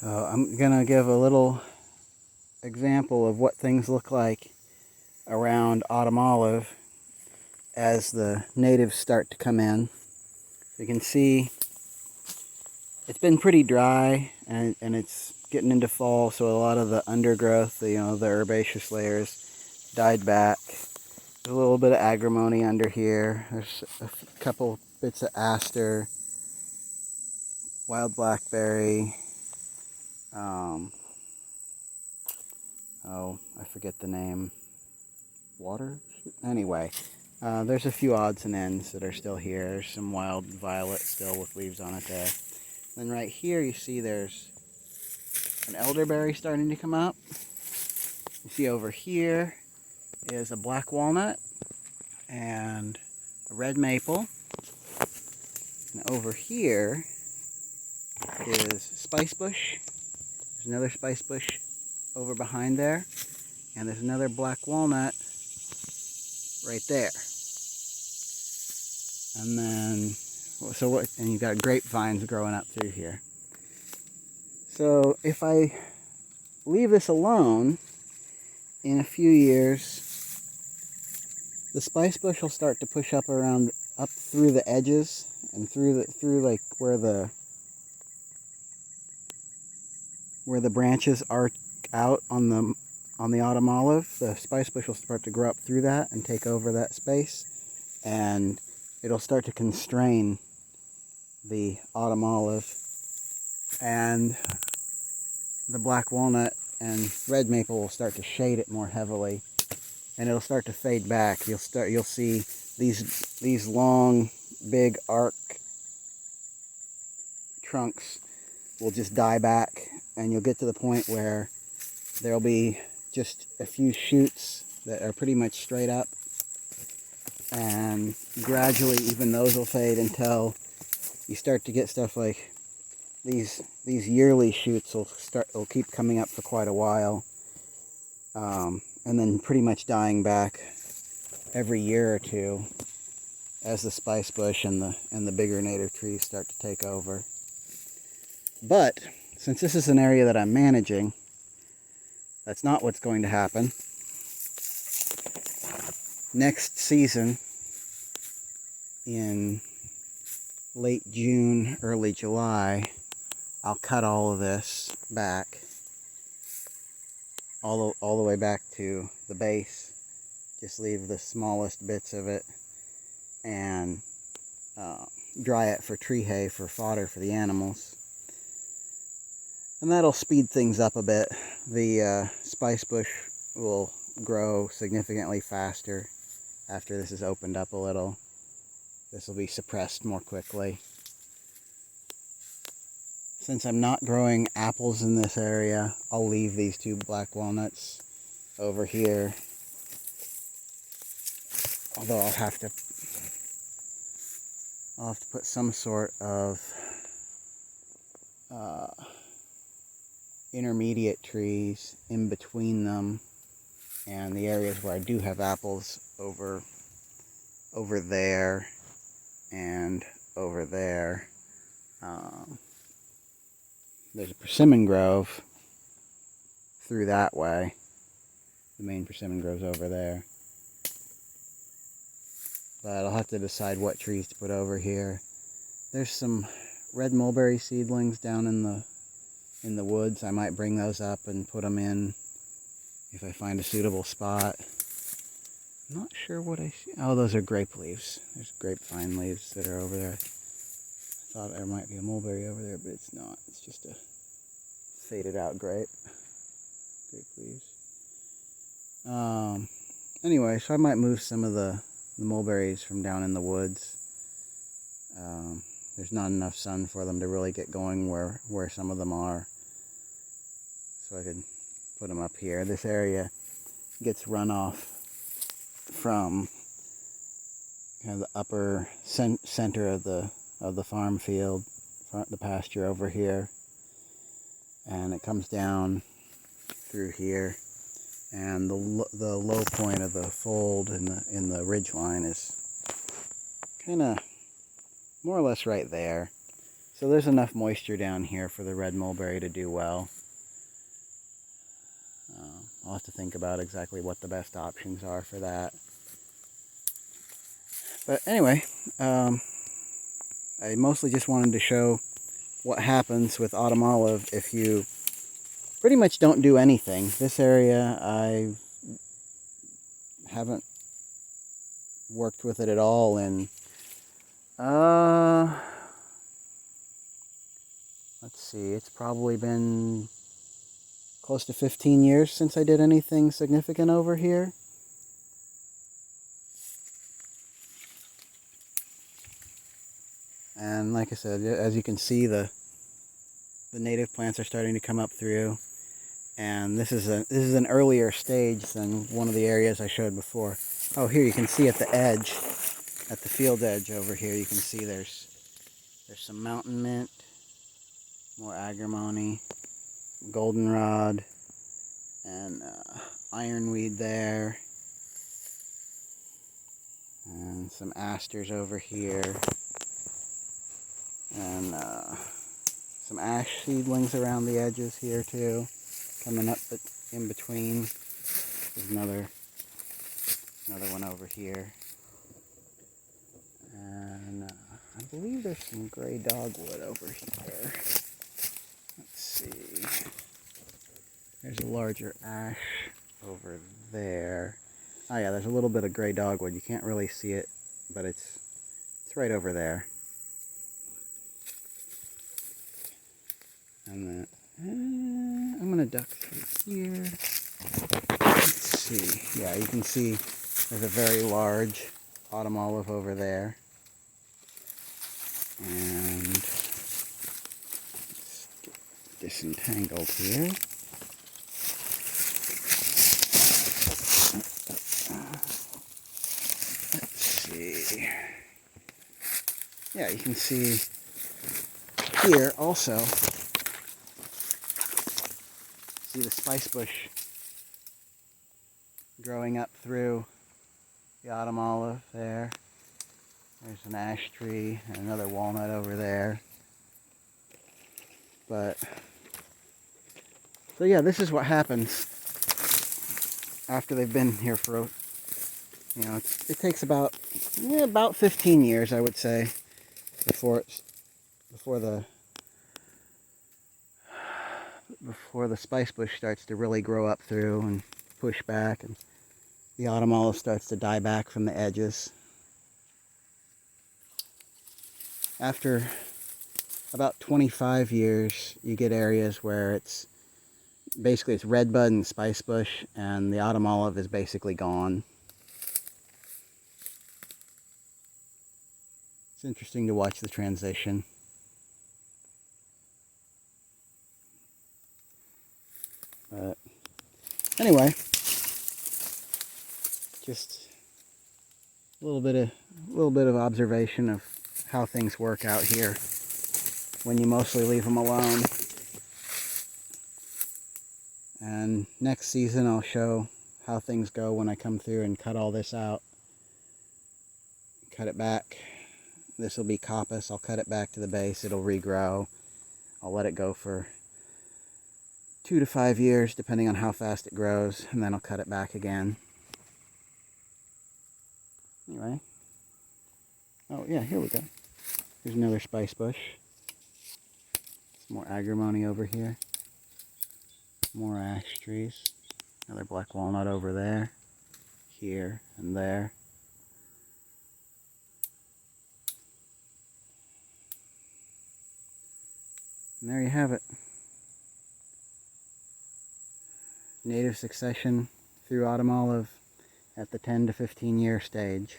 I'm going to give a little example of what things look like around autumn olive as the natives start to come in. You can see it's been pretty dry and it's getting into fall, so a lot of the undergrowth, the herbaceous layers died back. There's a little bit of agrimony under here. There's a couple bits of aster, wild blackberry. I forget the name. Water? Anyway, there's a few odds and ends that are still here. There's some wild violet still with leaves on it there. Then right here you see there's an elderberry starting to come up. You see over here is a black walnut and a red maple. And over here is spicebush. There's another spicebush over behind there. And there's another black walnut right there. And then, and you've got grapevines growing up through here. So if I leave this alone, in a few years, the spicebush will start to push up through the edges and through like where the branches arc out on the autumn olive. The spicebush will start to grow up through that and take over that space, and it'll start to constrain the autumn olive, and the black walnut and red maple will start to shade it more heavily, and it'll start to fade back. You'll see these long, big arc trunks will just die back, and you'll get to the point where there'll be just a few shoots that are pretty much straight up, and gradually even those will fade until you start to get stuff like these yearly shoots will keep coming up for quite a while, and then pretty much dying back every year or two as the spicebush and the bigger native trees start to take over. But since this is an area that I'm managing, that's not what's going to happen. Next season, in late June, early July, I'll cut all of this back, all the way back to the base. Just leave the smallest bits of it and dry it for tree hay, for fodder for the animals. And that'll speed things up a bit. The spicebush will grow significantly faster after this is opened up a little. This will be suppressed more quickly. Since I'm not growing apples in this area, I'll leave these two black walnuts over here. Although I'll have to put some sort of intermediate trees in between them and the areas where I do have apples over there and over there. There's a persimmon grove through that way. The main persimmon grove's over there. But I'll have to decide what trees to put over here. There's some red mulberry seedlings down in the woods. I might bring those up and put them in if I find a suitable spot. I'm not sure what I see. Oh, those are grape leaves. There's grapevine leaves that are over there. I thought there might be a mulberry over there, but it's not. It's just a faded out grape leaves. Anyway, so I might move some of the mulberries from down in the woods. There's not enough sun for them to really get going where some of them are. So I could put them up here. This area gets runoff from kind of the upper center of the farm field, the pasture over here, and it comes down through here, and the low point of the fold in the ridge line is kind of more or less right there. So there's enough moisture down here for the red mulberry to do well. I'll have to think about exactly what the best options are for that. But anyway, I mostly just wanted to show what happens with autumn olive if you pretty much don't do anything. This area I haven't worked with it at all in let's see, it's probably been close to 15 years since I did anything significant over here. And like I said, as you can see, the native plants are starting to come up through. And this is an earlier stage than one of the areas I showed before. Oh, here you can see at the edge, at the field edge over here, you can see there's some mountain mint, more agrimony, goldenrod, and ironweed there, and some asters over here, and some ash seedlings around the edges here too, coming up in between. There's another one over here, and I believe there's some gray dogwood over here. Let's see. There's a larger ash over there. Oh yeah, there's a little bit of gray dogwood. You can't really see it, but it's right over there. And then I'm gonna duck through here. Let's see. Yeah, you can see there's a very large autumn olive over there. And let's get disentangled here. Let's see. Yeah, you can see here also. See the spicebush growing up through the autumn olive there. There's an ash tree and another walnut over there. But, so yeah, this is what happens after they've been here for, you know, it takes about 15 years, I would say, before the spicebush starts to really grow up through and push back, and the autumn olive starts to die back from the edges. After about 25 years, you get areas where it's redbud and spicebush, and the autumn olive is basically gone. It's interesting to watch the transition. But anyway, just a little bit of observation of how things work out here when you mostly leave them alone. And next season I'll show how things go when I come through and cut all this out. Cut it back. This will be coppice. I'll cut it back to the base. It'll regrow. I'll let it go for 2 to 5 years, depending on how fast it grows, and then I'll cut it back again. Anyway. Oh yeah, here we go. Here's another spicebush. Some more agrimony over here. More ash trees. Another black walnut over there. Here and there. And there you have it. Native succession through autumn olive at the 10 to 15 year stage.